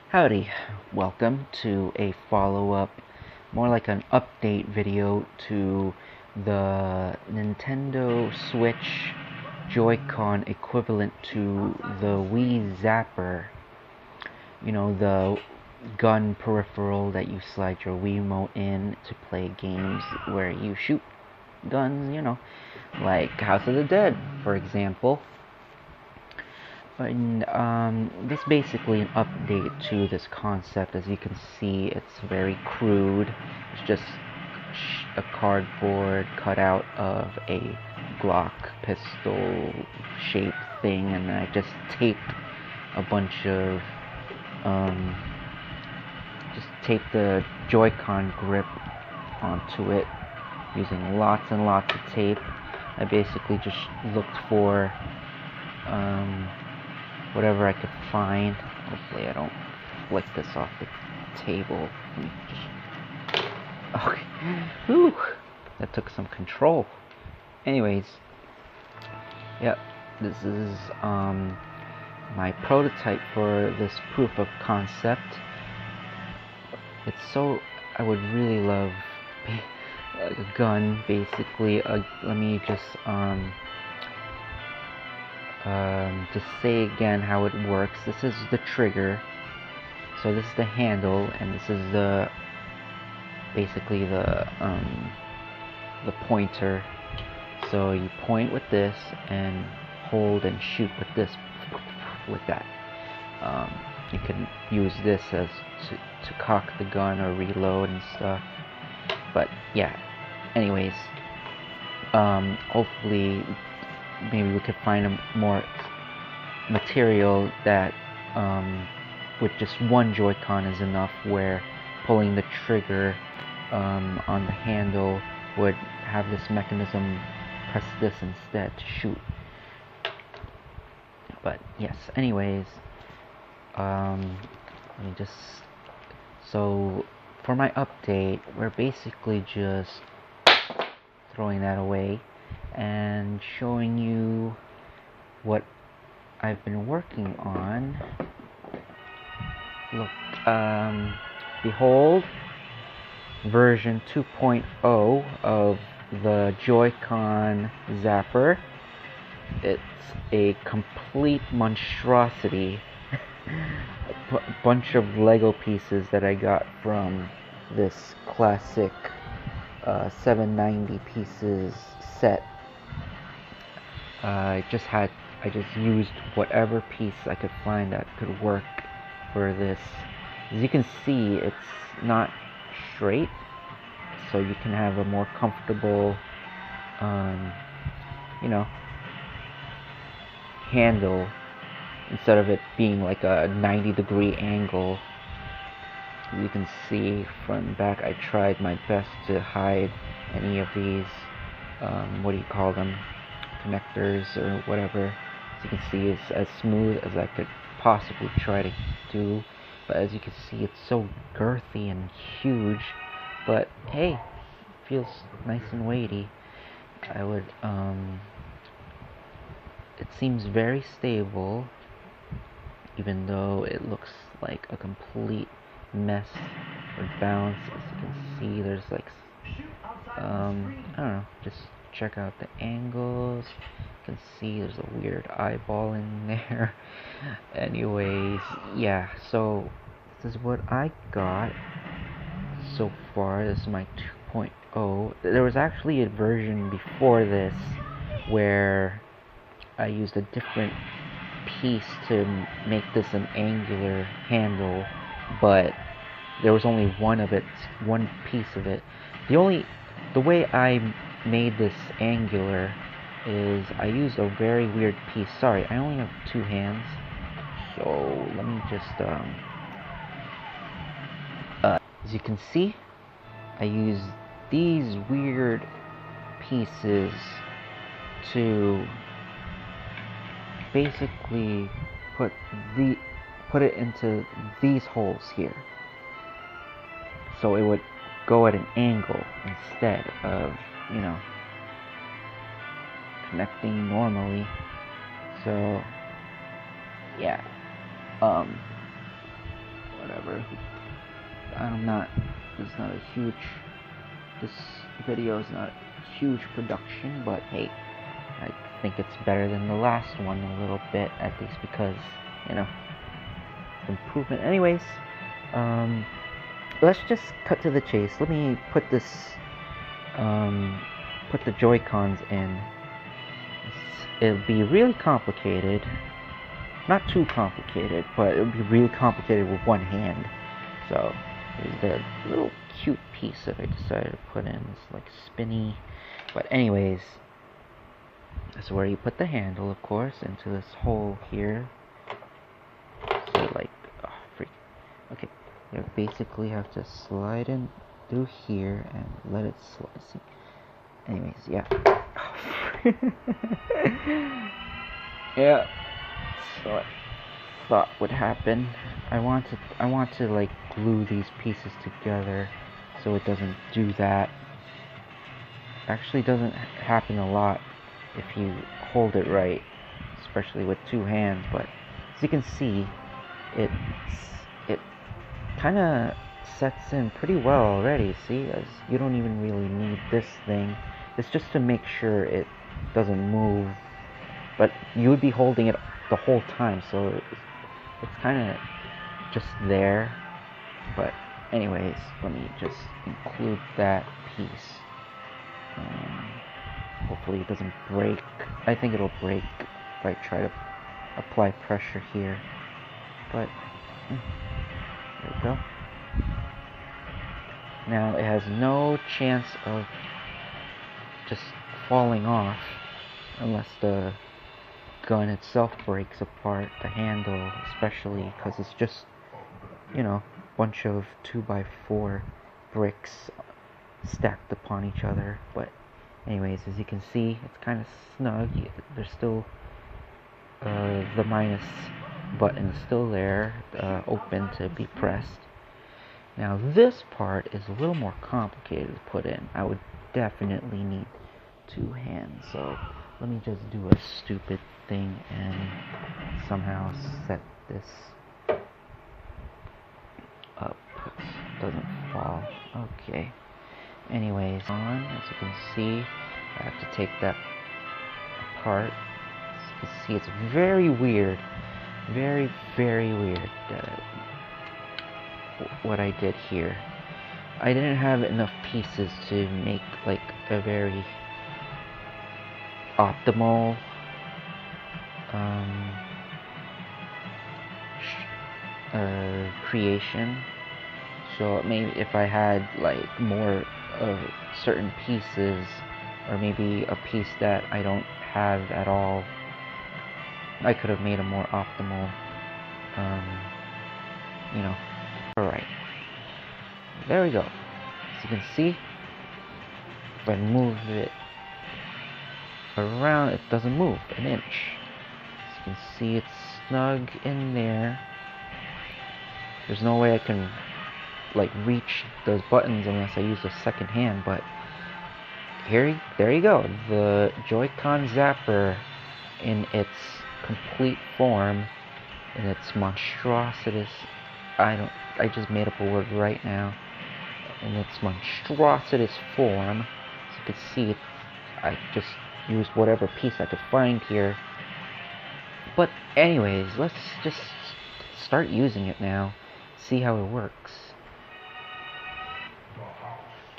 Howdy, welcome to a follow-up, more like an update video to the Nintendo Switch Joy-Con equivalent to the Wii Zapper. You know, the gun peripheral that you slide your Wiimote in to play games where you shoot guns, like House of the Dead, for example. And this is basically an update to this concept. As you can see, it's very crude. It's just a cardboard cutout of a Glock pistol shaped thing, and I just taped a bunch of just taped the Joy-Con grip onto it using lots and lots of tape. I basically just looked for whatever I could find. Hopefully I don't flick this off the table. Okay. Whew. That took some control. Anyways, yep, this is my prototype for this proof of concept. I would really love a gun, basically. Let me just say again how it works. This is the trigger, so this is the handle, and this is basically the pointer. So you point with this and hold and shoot with this, with that. You can use this as to cock the gun or reload and stuff. But yeah, anyways, hopefully maybe we could find more material that with just one Joy-Con is enough, where pulling the trigger on the handle would have this mechanism press this instead to shoot. But yes, anyways, so for my update, we're basically just throwing that away and showing you what I've been working on. Look, behold, version 2.0 of the Joy-Con Zapper. It's a complete monstrosity. A bunch of Lego pieces that I got from this classic 790 pieces set. I just used whatever piece I could find that could work for this. As you can see, it's not straight, so you can have a more comfortable handle instead of it being like a 90-degree angle. You can see from back, I tried my best to hide any of these what do you call them, connectors or whatever. As you can see, it's as smooth as I could possibly try to do, but as you can see, it's so girthy and huge. But hey, it feels nice and weighty. It seems very stable, even though it looks like a complete mess or bounce. As you can see, there's like I don't know, just check out the angles. You can see there's a weird eyeball in there. Anyways, yeah, so this is what I got so far. This is my 2.0. There was actually a version before this where I used a different piece to make this an angular handle, but there was only one piece of it. The way I made this angular is I used a very weird piece. Sorry, I only have two hands, so let me just as you can see, I used these weird pieces to basically put it into these holes here, so it would go at an angle instead of connecting normally. So yeah, whatever. I'm not, it's not a huge, this video is not a huge production, but hey, I think it's better than the last one a little bit, at least because, you know, improvement. Anyways, let's just cut to the chase. Let me put this, put the Joy-Cons in. It'll be really complicated. Not too complicated, but it'll be really complicated with one hand. So, here's the little cute piece that I decided to put in. It's like spinny. But anyways, that's where you put the handle, of course, into this hole here. So like, oh, freak. Okay, you basically have to slide in through here and let it slide. See? Anyways, yeah. Yeah. So I thought would happen. I want to like glue these pieces together so it doesn't do that. Actually doesn't happen a lot if you hold it right, especially with two hands, but as you can see, it kind of sets in pretty well already. See, as you don't even really need this thing. It's just to make sure it doesn't move, but you would be holding it the whole time, so it's kind of just there. But anyways, let me just include that piece. Hopefully it doesn't break. I think it'll break if I try to apply pressure here, but there we go. Now it has no chance of just falling off unless the gun itself breaks apart, the handle especially, because it's just, you know, a bunch of 2x4 bricks stacked upon each other. But anyways, as you can see, it's kind of snug. There's still the minus button is still there, open to be pressed. Now this part is a little more complicated to put in. I would definitely need two hands, so let me just do a stupid thing and somehow set this up so it doesn't fall. Okay. Anyways, as you can see, I have to take that apart. As you can see, it's very weird. Very, very weird what I did here. I didn't have enough pieces to make like a very optimal creation. So maybe if I had like more of certain pieces, or maybe a piece that I don't have at all, I could have made a more optimal, you know. Alright, there we go. As you can see, if I move it around, it doesn't move an inch. As you can see, it's snug in there. There's no way I can like reach those buttons unless I use a second hand, but there you go. The Joy-Con Zapper in its complete form, in its monstrosities, I just made up a word right now. In its monstrosities form, as you can see, I just used whatever piece I could find here. But anyways, let's just start using it now. See how it works.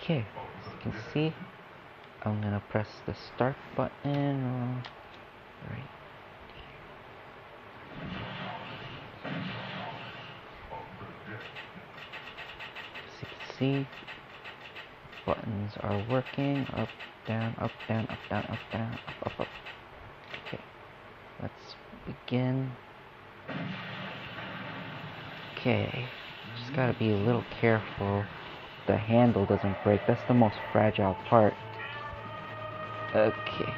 Okay, as you can see, I'm gonna press the start button right. As you can see, buttons are working. Up, down, up, down, up, down, up, down, up, up. Okay, let's begin. Okay, just gotta be a little careful the handle doesn't break. That's the most fragile part. Okay.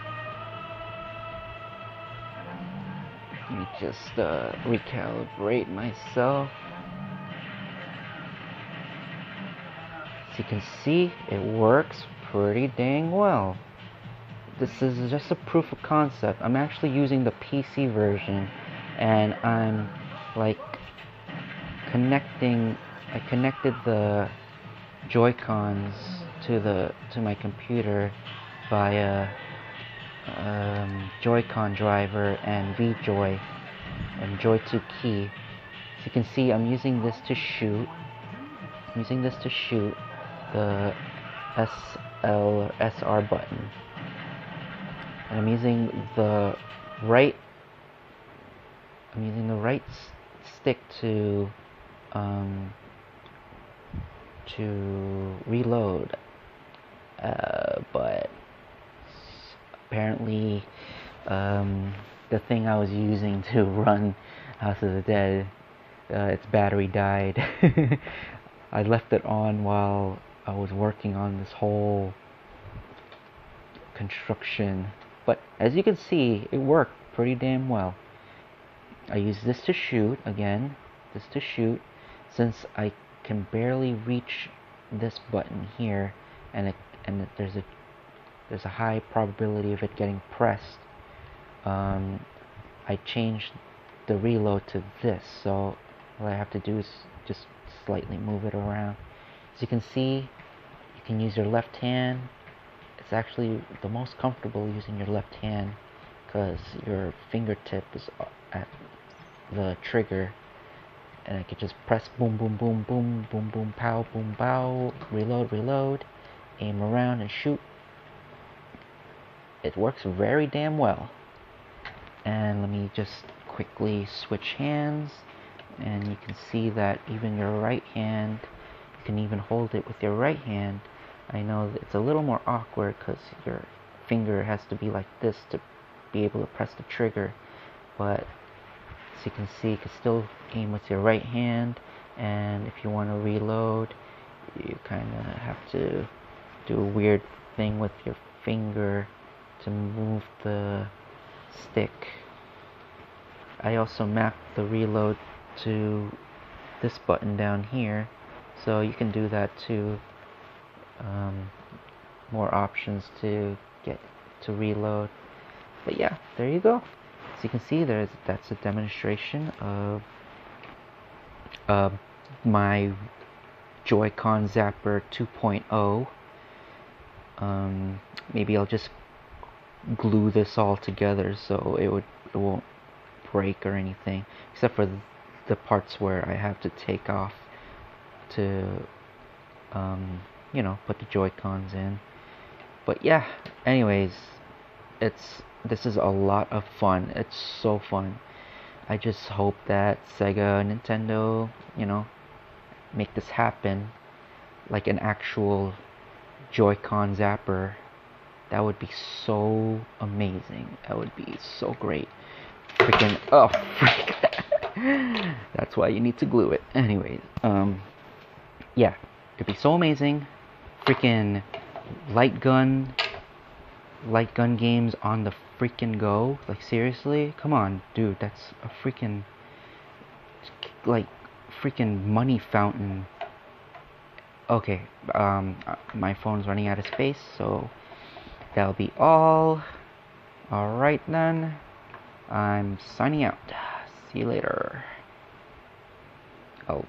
Let me just recalibrate myself. As you can see, it works pretty dang well. This is just a proof of concept. I'm actually using the PC version, and I'm like I connected the Joy-Cons to my computer via Joy-Con driver and vJoy and Joy 2 key. So you can see I'm using this to shoot. I'm using this to shoot the SL or SR button. And I'm using the right stick to reload, but apparently the thing I was using to run House of the Dead, its battery died. I left it on while I was working on this whole construction, but as you can see, it worked pretty damn well. I use this to shoot again, since I can barely reach this button here, and there's a high probability of it getting pressed. I changed the reload to this, so all I have to do is just slightly move it around. As you can see, you can use your left hand. It's actually the most comfortable using your left hand because your fingertip is at the trigger, and I can just press boom, boom, boom, boom, boom, boom, pow, boom, pow, reload, aim around and shoot. It works very damn well. And let me just quickly switch hands, and you can see that even your right hand, you can even hold it with your right hand. I know that it's a little more awkward because your finger has to be like this to be able to press the trigger, but as you can see, you can still aim with your right hand, and if you want to reload, you kind of have to do a weird thing with your finger to move the stick. I also mapped the reload to this button down here, so you can do that too. More options to get to reload. But yeah, there you go. As you can see, that's a demonstration of my Joy-Con Zapper 2.0. Maybe I'll just glue this all together so it won't break or anything, except for the parts where I have to take off to put the Joy-Cons in. But yeah, anyways, this is a lot of fun. It's so fun. I just hope that Sega and Nintendo, make this happen, like an actual Joy-Con Zapper. That would be so amazing. That would be so great. Freaking, oh, freak. That's why you need to glue it. Anyways, yeah, it'd be so amazing. Freaking light gun games on the freaking go. Like, seriously? Come on, dude. That's a freaking, like, freaking money fountain. Okay, my phone's running out of space, so that'll be all. Alright then, I'm signing out. See you later. Oh.